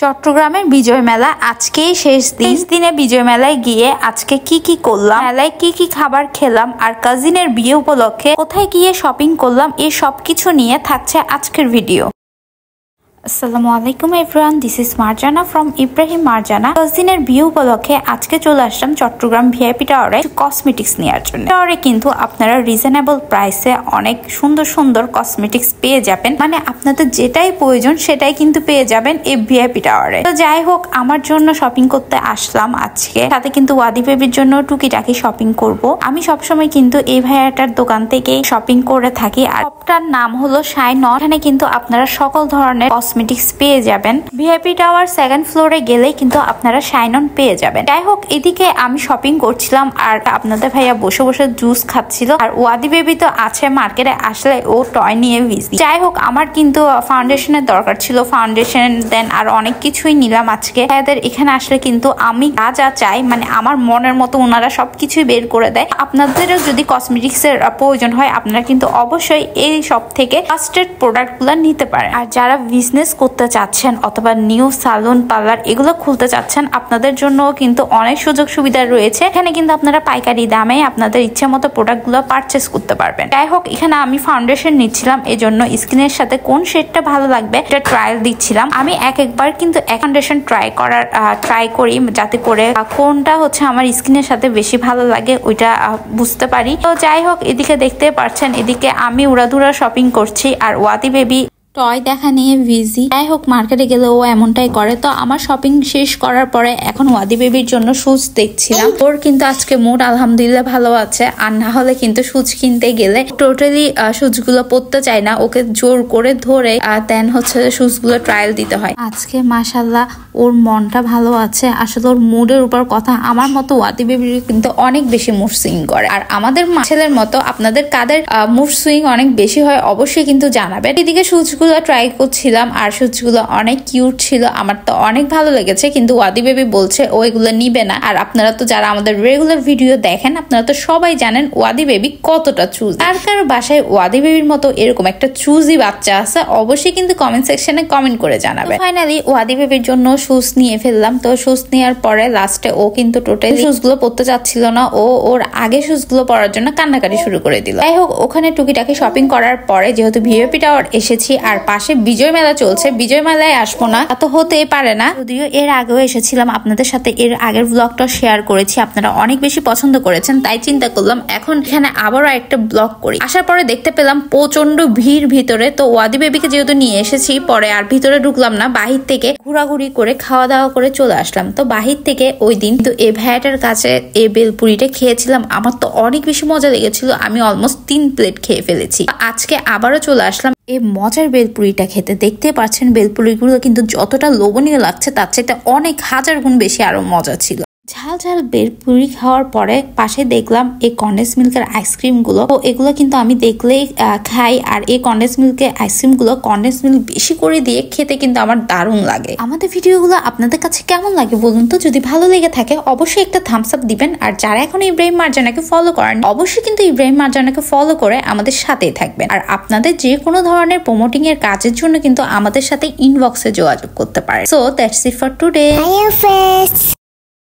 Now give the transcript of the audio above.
চট্টগ্রামের বিজয় মেলা আজকেই শেষ দিনে বিজয় মেলায় গিয়ে আজকে কি করলাম, মেলায় কি খাবার খেলাম আর কাজিনের বিয়ে উপলক্ষে কোথায় গিয়ে শপিং করলাম, এই সবকিছু নিয়ে থাকছে আজকের ভিডিও। আসসালামু আলাইকুম everyone, this is Marjana from Ibrahim Marjana. কাজিনের বিয়ে উপলক্ষে আজকে চলে আসলাম চট্টগ্রাম ভিআইপি টাওয়ারে কসমেটিক্স নেওয়ার জন্য। টাওয়ারে কিন্তু আপনারা রিজনেবল প্রাইসে অনেক সুন্দর কসমেটিক্স পেয়ে যাবেন, মানে আপনাদের যেটাই প্রয়োজন সেটাই কিন্তু পেয়ে যাবেন এই ভিআইপি টাওয়ারে। তো যাই হোক, আমার জন্য শপিং করতে আসলাম আজকে, সাথে কিন্তু ওয়াদি বেবির জন্য টুকিটাকি শপিং করব। আমি সবসময় কিন্তু এই ভাইয়াটার দোকান থেকে শপিং করে থাকি, আর শপটার নাম হলো শাইন। এখানে কিন্তু আপনারা সকল ধরনের কসমেটিক্স পেয়ে যাবেন। ভিআইপি টাওয়ার সেকেন্ড ফ্লোরে গেলেই কিন্তু আপনারা শাইন অন পেয়ে যাবেন। যাই হোক, এদিকে আমি শপিং করছিলাম আর আপনাদের ভাইয়া বসে বসে জুস খাচ্ছিল। আর ওয়াদি বেবি তো আছে, মার্কেটে আসলে ও টয় নিয়ে বিজি। যাই হোক, আমার কিন্তু ফাউন্ডেশনের দরকার ছিল, ফাউন্ডেশন দেন আর অনেক কিছুই নিলাম আজকে। এদের এখানে আসলে কিন্তু আমি যা চাই, মানে আমার মনের মতো ওনারা সবকিছুই বের করে দেয়। আপনাদেরও যদি কসমেটিক্স এর প্রয়োজন হয়, আপনারা কিন্তু অবশ্যই এই সব থেকে ট্রাস্টেড প্রোডাক্ট গুলো নিতে পারেন। আর যারা বিজনেস করতে চাচ্ছেন অথবা নিউ সালুন পার্লার এগুলো খুলতে চাচ্ছেন, আপনাদের জন্য কিন্তু অনেক সুযোগ সুবিধা রয়েছে। এখানে কিন্তু আপনারা পাইকারি দামে আপনাদের ইচ্ছে মতো প্রোডাক্ট গুলো পারচেস করতে পারবেন। যাই হোক, এখানে আমি ফাউন্ডেশন নিচ্ছিলাম, এজন্য স্কিনের সাথে কোন শেডটা ভালো লাগবে এটা ট্রায়াল দিচ্ছিলাম। আমি একবার কিন্তু এক ফাউন্ডেশন ট্রাই করি, যাতে করে কোনটা হচ্ছে আমার স্কিনের সাথে বেশি ভালো লাগে ওইটা বুঝতে পারি। তো যাই হোক, এদিকে দেখতে পাচ্ছেন, এদিকে আমি উড়াধুরা শপিং করছি আর ওয়াদি বেবি টয় দেখা নিয়ে বিজি। যাই হোক, মার্কেটে গেলে ও এমনটাই করে। তো আমার শপিং শেষ করার পরে এখন ওয়াদি বেবির জন্য শুজ দেখছিলাম। ওর কিন্তু আজকে মুড আলহামদুলিল্লাহ ভালো আছে, আর না হলে কিন্তু শুজ কিনতে গেলে টোটালি শুজ গুলো পরতে চায় না, ওকে জোর করে ধরে দেন হচ্ছে শুজ গুলো ট্রায়াল দিতে হয়। আজকে মাশাল্লাহ ওর মনটা ভালো আছে। আসলে ওর মুডের উপর কথা, আমার মতো ওয়াদি বেবির কিন্তু অনেক বেশি মুড সুইং করে। আর আমাদের ছেলের মতো আপনাদের কাদের মুড সুইং অনেক বেশি হয় অবশ্যই কিন্তু জানাবেন। এদিকে শুজ ট্রাই করছিলাম আর শুজগুলো অনেক কিউট ছিল, আমার তো অনেক ভালো লেগেছে। কিন্তু ওয়াদি বেবি বলছে ও এগুলো নিবে না। আর আপনারা তো যারা আমাদের রেগুলার ভিডিও দেখেন, আপনারা তো সবাই জানেন ওয়াদি বেবি কতটা চুজ। আর কারো বাসায় ওয়াদি বেবির মতো এরকম একটা চুজি বাচ্চা আছে, অবশ্যই কিন্তু কমেন্ট সেকশনে কমেন্ট করে জানাবেন। ফাইনালি ওয়াদি বেবির জন্য শুজ নিয়ে ফেললাম। তো শুজ নেওয়ার পরে লাস্টে ও কিন্তু টোটালি শুজগুলো পরতে চাচ্ছিল না, ওর আগে শুজগুলো পরার জন্য কান্নাকাটি শুরু করে দিল। যাই হোক, ওখানে টুকিটাকি শপিং করার পরে যেহেতু ভিআইপি টাওয়ার এসেছি আর পাশে বিজয় মেলা চলছে, বিজয় মেলায় আসবো না তা তো হতেই পারে না। যদিও এর আগেও এসেছিলাম, আপনাদের সাথে এর আগের ব্লগটা শেয়ার করেছি, আপনারা অনেক বেশি পছন্দ করেছেন, তাই চিন্তা করলাম এখন এখানে আবারও একটা ব্লগ করি। আসার পরে দেখতে পেলাম প্রচন্ড ভিড় ভিতরে। তো ওয়াদি বেবিকে যেহেতু নিয়ে এসেছি, পরে আর ভিতরে ঢুকলাম না, বাহির থেকে ঘোরাঘুরি করে খাওয়া দাওয়া করে চলে আসলাম। তো বাহির থেকে ওই দিন তো এই ভাইয়াটার কাছে এই বেলপুরিটা খেয়েছিলাম, আমার তো অনেক বেশি মজা লেগেছিল, আমি অলমোস্ট 3 প্লেট খেয়ে ফেলেছি। আজকে আবারও চলে আসলাম এই মজার বেলপুরিটা খেতে। দেখতে পাচ্ছেন বেলপুরিগুলো কিন্তু যতটা লোভনীয় লাগছে তার চাইতে অনেক হাজার গুণ বেশি আরো মজা ছিল। ঝাল বেলপুরি খাওয়ার পরে পাশে দেখলাম এই কন্ডেন্স মিল্কের আইসক্রিম গুলো। তো এগুলো কিন্তু আমি দেখলেই খাই, আর এই কন্ডেন্স মিল্কের আইসক্রিম গুলো কন্ডেন্স মিল্ক বেশি করে দিয়ে খেতে কিন্তু আমার দারুণ লাগে। আমাদের ভিডিওগুলো আপনাদের কাছে কেমন লাগে বলুন তো? যদি ভালো লেগে থাকে অবশ্যই একটা থামস আপ দিবেন। আর যারা এখন ইব্রাহিম মারজানাকে ফলো করেন, অবশ্যই কিন্তু ইব্রাহিম মারজানাকে ফলো করে আমাদের সাথেই থাকবেন। আর আপনাদের যে কোনো ধরনের প্রমোটিং এর কাজের জন্য কিন্তু আমাদের সাথে ইনবক্সে যোগাযোগ করতে পারেন। So that's it for today.